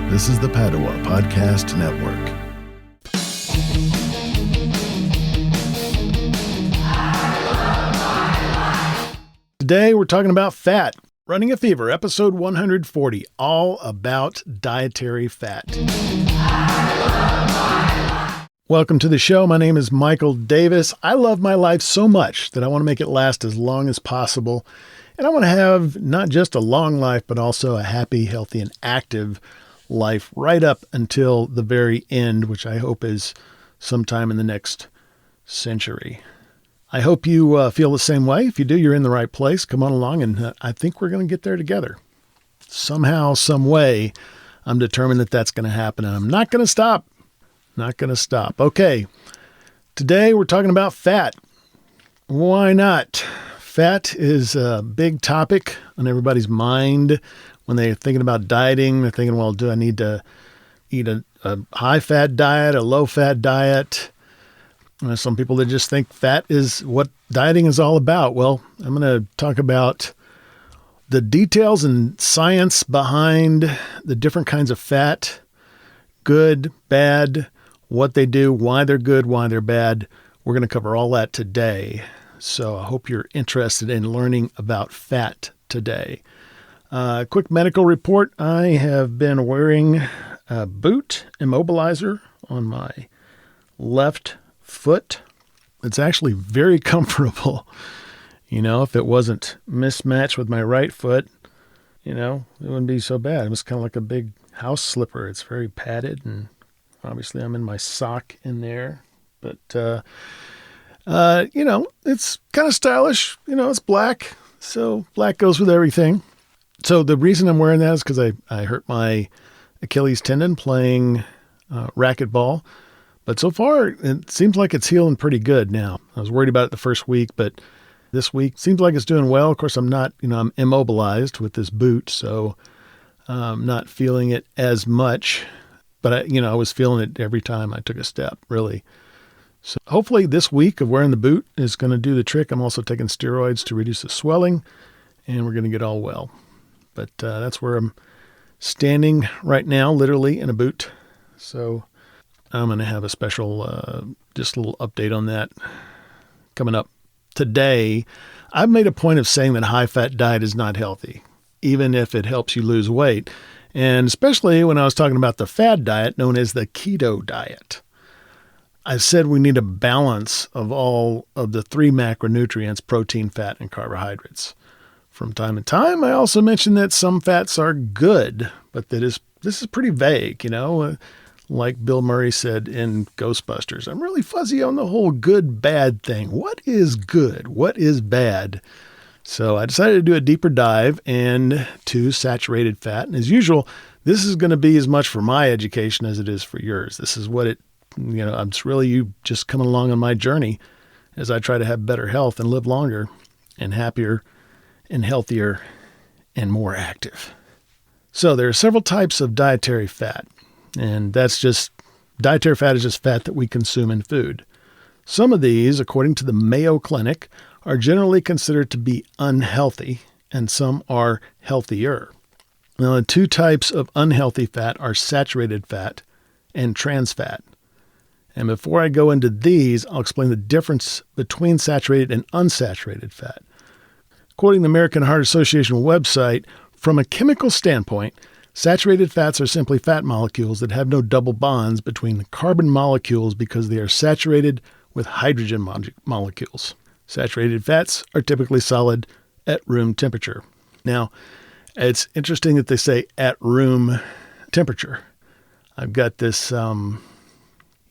This is the Padua Podcast Network. Today we're talking about fat. Running a Fever, episode 140, all about dietary fat. Welcome to the show. My name is Michael Davis. I love my life so much that I want to make it last as long as possible. And I want to have not just a long life, but also a happy, healthy, and active life right up until the very end, which I hope is sometime in the next century. I hope you feel the same way. If you do, you're in the right place. Come on along, and I think we're going to get there together. Somehow, some way, I'm determined that that's going to happen, and I'm not going to stop. Not going to stop. Okay, today we're talking about fat. Why not? Fat is a big topic on everybody's mind when they're thinking about dieting. They're thinking, well, do I need to eat a high-fat diet, a low-fat diet? Some people that just think fat is what dieting is all about. Well, I'm going to talk about the details and science behind the different kinds of fat, good, bad, what they do, why they're good, why they're bad. We're going to cover all that today. So I hope you're interested in learning about fat today. Quick medical report. I have been wearing a boot immobilizer on my left foot. It's actually very comfortable. If it wasn't mismatched with my right foot, it wouldn't be so bad. It was kind of like a big house slipper. It's very padded, and obviously I'm in my sock in there. But, it's kind of stylish. It's black, so black goes with everything. So the reason I'm wearing that is because I hurt my Achilles tendon playing racquetball. But so far, it seems like it's healing pretty good now. I was worried about it the first week, but this week seems like it's doing well. Of course, I'm not, I'm immobilized with this boot, so I'm not feeling it as much. But, I was feeling it every time I took a step, really. So hopefully this week of wearing the boot is going to do the trick. I'm also taking steroids to reduce the swelling, and we're going to get all well. But that's where I'm standing right now, literally in a boot. So I'm going to have a special, just a little update on that coming up today. I've made a point of saying that high-fat diet is not healthy, even if it helps you lose weight. And especially when I was talking about the fad diet known as the Keto Diet. I said we need a balance of all of the three macronutrients, protein, fat, and carbohydrates. From time to time, I also mentioned that some fats are good, but this is pretty vague, Like Bill Murray said in Ghostbusters, I'm really fuzzy on the whole good, bad thing. What is good? What is bad? So I decided to do a deeper dive into saturated fat. And as usual, this is going to be as much for my education as it is for yours. This is what it's really you just coming along on my journey as I try to have better health and live longer and happier and healthier and more active. So there are several types of dietary fat. And dietary fat is just fat that we consume in food. Some of these, according to the Mayo Clinic, are generally considered to be unhealthy, and some are healthier. Now, the two types of unhealthy fat are saturated fat and trans fat. And before I go into these, I'll explain the difference between saturated and unsaturated fat. Quoting the American Heart Association website, from a chemical standpoint, saturated fats are simply fat molecules that have no double bonds between the carbon molecules because they are saturated with hydrogen molecules. Saturated fats are typically solid at room temperature. Now, it's interesting that they say at room temperature. I've got this, I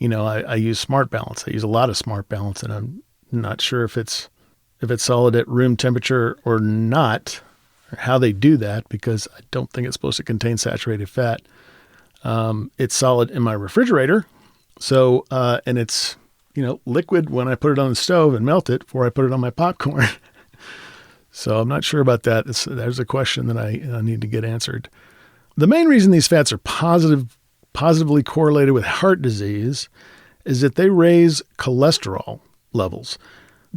use Smart Balance. I use a lot of Smart Balance, and I'm not sure if it's solid at room temperature or not, or how they do that, because I don't think it's supposed to contain saturated fat. It's solid in my refrigerator. So, and it's, liquid when I put it on the stove and melt it before I put it on my popcorn. So I'm not sure about that. There's a question that I need to get answered. The main reason these fats are positively correlated with heart disease is that they raise cholesterol levels.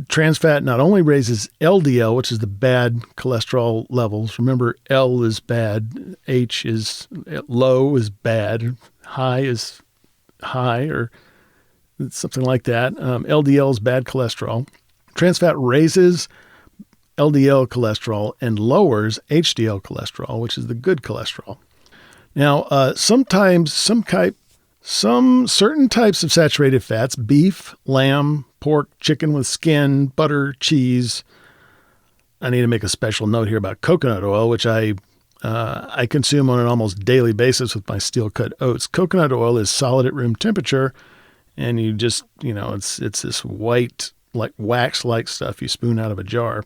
Trans fat not only raises LDL, which is the bad cholesterol levels. Remember, L is bad, H is low is bad, high is high, or something like that. LDL is bad cholesterol. Trans fat raises LDL cholesterol and lowers HDL cholesterol, which is the good cholesterol. Now, sometimes some certain types of saturated fats, beef, lamb, pork, chicken with skin, butter, cheese. I need to make a special note here about coconut oil, which I consume on an almost daily basis with my steel-cut oats. Coconut oil is solid at room temperature, and you just, it's this white, like wax-like stuff you spoon out of a jar.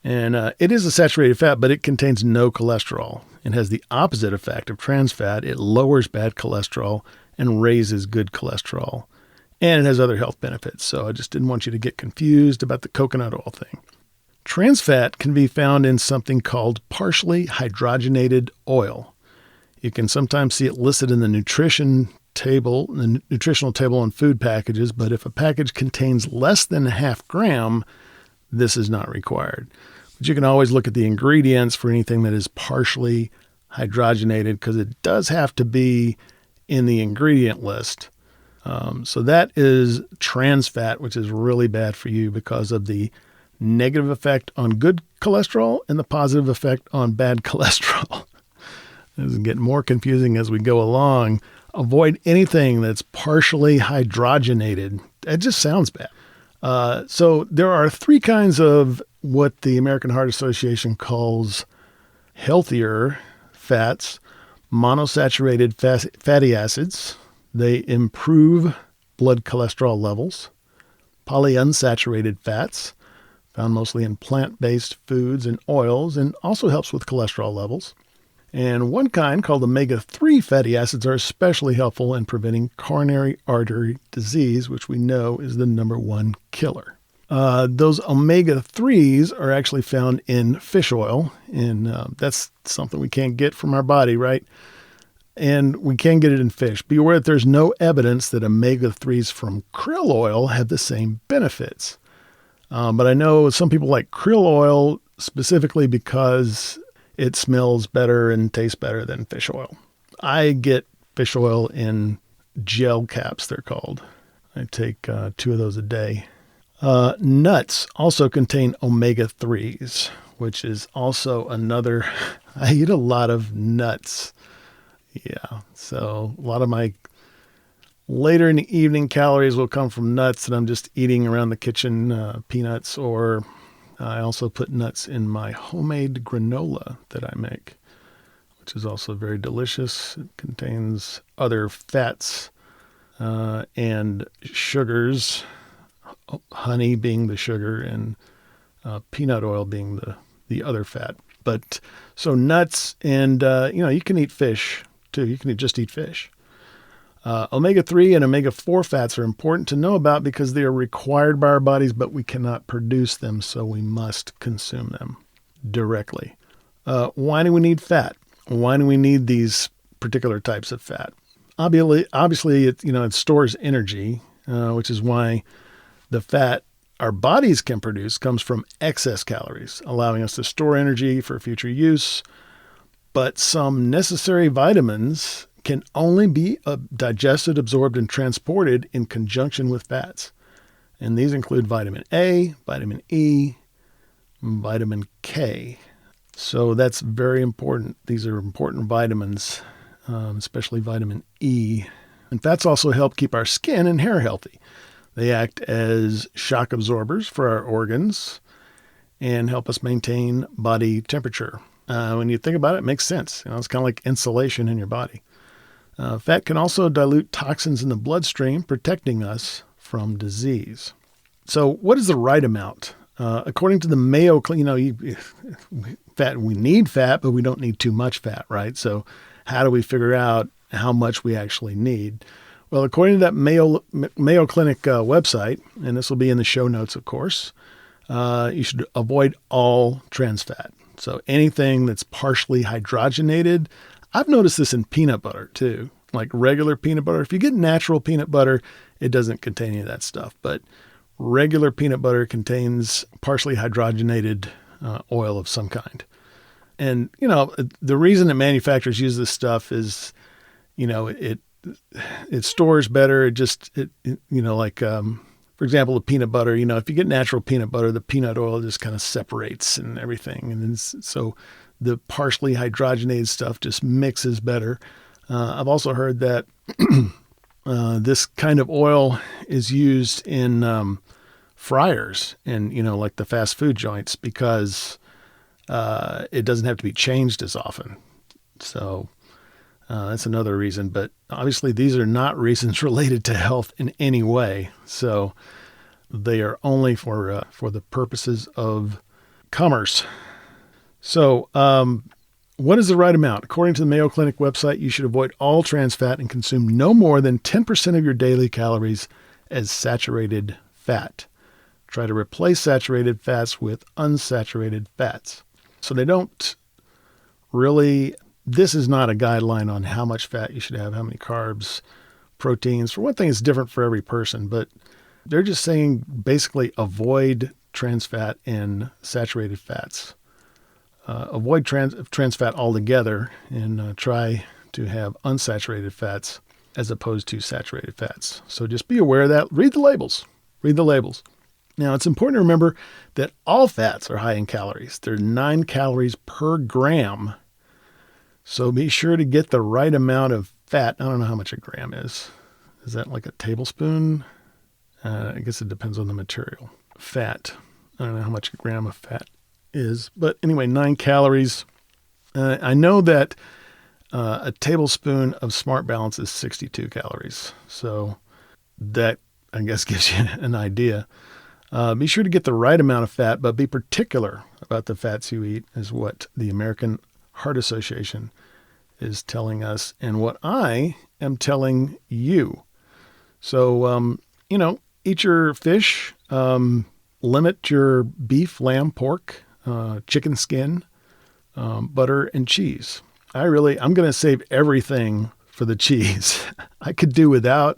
And it is a saturated fat, but it contains no cholesterol. It has the opposite effect of trans fat. It lowers bad cholesterol and raises good cholesterol. And it has other health benefits. So I just didn't want you to get confused about the coconut oil thing. Trans fat can be found in something called partially hydrogenated oil. You can sometimes see it listed in the nutritional table on food packages, but if a package contains less than a half gram, this is not required. But you can always look at the ingredients for anything that is partially hydrogenated, because it does have to be in the ingredient list. So that is trans fat, which is really bad for you because of the negative effect on good cholesterol and the positive effect on bad cholesterol. This is getting more confusing as we go along. Avoid anything that's partially hydrogenated. It just sounds bad. So there are three kinds of what the American Heart Association calls healthier fats. Monosaturated fatty acids. They improve blood cholesterol levels. Polyunsaturated fats, found mostly in plant-based foods and oils, and also helps with cholesterol levels. And one kind, called omega-3 fatty acids, are especially helpful in preventing coronary artery disease, which we know is the number one killer. Those omega-3s are actually found in fish oil, and that's something we can't get from our body, right? And we can get it in fish. Be aware that there's no evidence that omega-3s from krill oil have the same benefits. But I know some people like krill oil specifically because it smells better and tastes better than fish oil. I get fish oil in gel caps, they're called. I take 2 of those a day. Nuts also contain omega-3s, which is also another. I eat a lot of nuts. Yeah, so a lot of my later in the evening calories will come from nuts that I'm just eating around the kitchen, peanuts, or I also put nuts in my homemade granola that I make, which is also very delicious. It contains other fats and sugars, honey being the sugar and peanut oil being the other fat. But so nuts and, you can eat fish too. You can just eat fish. Omega-3 and omega-4 fats are important to know about because they are required by our bodies, but we cannot produce them, so we must consume them directly. Why do we need fat? Why do we need these particular types of fat? Obviously, it stores energy, which is why the fat our bodies can produce comes from excess calories, allowing us to store energy for future use. But some necessary vitamins can only be digested, absorbed, and transported in conjunction with fats. And these include vitamin A, vitamin E, and vitamin K. So that's very important. These are important vitamins, especially vitamin E. And fats also help keep our skin and hair healthy. They act as shock absorbers for our organs and help us maintain body temperature. When you think about it, it makes sense. It's kind of like insulation in your body. Fat can also dilute toxins in the bloodstream, protecting us from disease. So what is the right amount? According to the Mayo Clinic, fat, we need fat, but we don't need too much fat, right? So how do we figure out how much we actually need? Well, according to that Mayo Clinic website, and this will be in the show notes, of course, you should avoid all trans fat. So anything that's partially hydrogenated. I've noticed this in peanut butter too, like regular peanut butter. If you get natural peanut butter, it doesn't contain any of that stuff. But regular peanut butter contains partially hydrogenated oil of some kind. And, the reason that manufacturers use this stuff is, it stores better. For example, the peanut butter, if you get natural peanut butter, the peanut oil just kind of separates and everything. And then, so the partially hydrogenated stuff just mixes better. I've also heard that this kind of oil is used in fryers and, like the fast food joints because it doesn't have to be changed as often. So that's another reason. But obviously, these are not reasons related to health in any way. So they are only for the purposes of commerce. So what is the right amount? According to the Mayo Clinic website, you should avoid all trans fat and consume no more than 10% of your daily calories as saturated fat. Try to replace saturated fats with unsaturated fats. So they don't really, this is not a guideline on how much fat you should have, how many carbs, proteins. For one thing, it's different for every person, but they're just saying basically avoid trans fat and saturated fats. Avoid trans fat altogether and try to have unsaturated fats as opposed to saturated fats. So just be aware of that. Read the labels. Read the labels. Now, it's important to remember that all fats are high in calories. They're 9 calories per gram. So be sure to get the right amount of fat. I don't know how much a gram is. Is that like a tablespoon? I guess it depends on the material. Fat. I don't know how much a gram of fat is. But anyway, 9 calories. I know that a tablespoon of Smart Balance is 62 calories. So that, I guess, gives you an idea. Be sure to get the right amount of fat, but be particular about the fats you eat, is what the American Heart Association is telling us and what I am telling you. So, eat your fish, limit your beef, lamb, pork, chicken skin, butter, and cheese. I'm going to save everything for the cheese. I could do without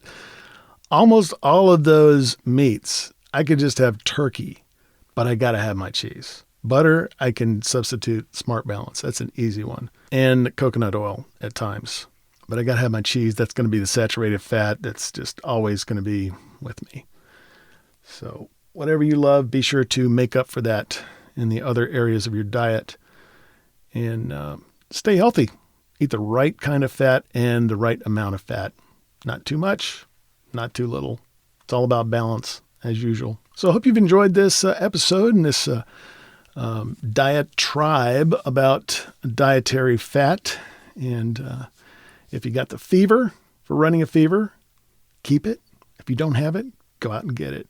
almost all of those meats. I could just have turkey, but I got to have my cheese. Butter, I can substitute Smart Balance. That's an easy one. And coconut oil at times. But I got to have my cheese. That's going to be the saturated fat. That's just always going to be with me. So whatever you love, be sure to make up for that in the other areas of your diet. And stay healthy. Eat the right kind of fat and the right amount of fat. Not too much, not too little. It's all about balance, as usual. So I hope you've enjoyed this episode and this diet tribe about dietary fat. And if you got the fever for running a fever, keep it. If you don't have it, go out and get it.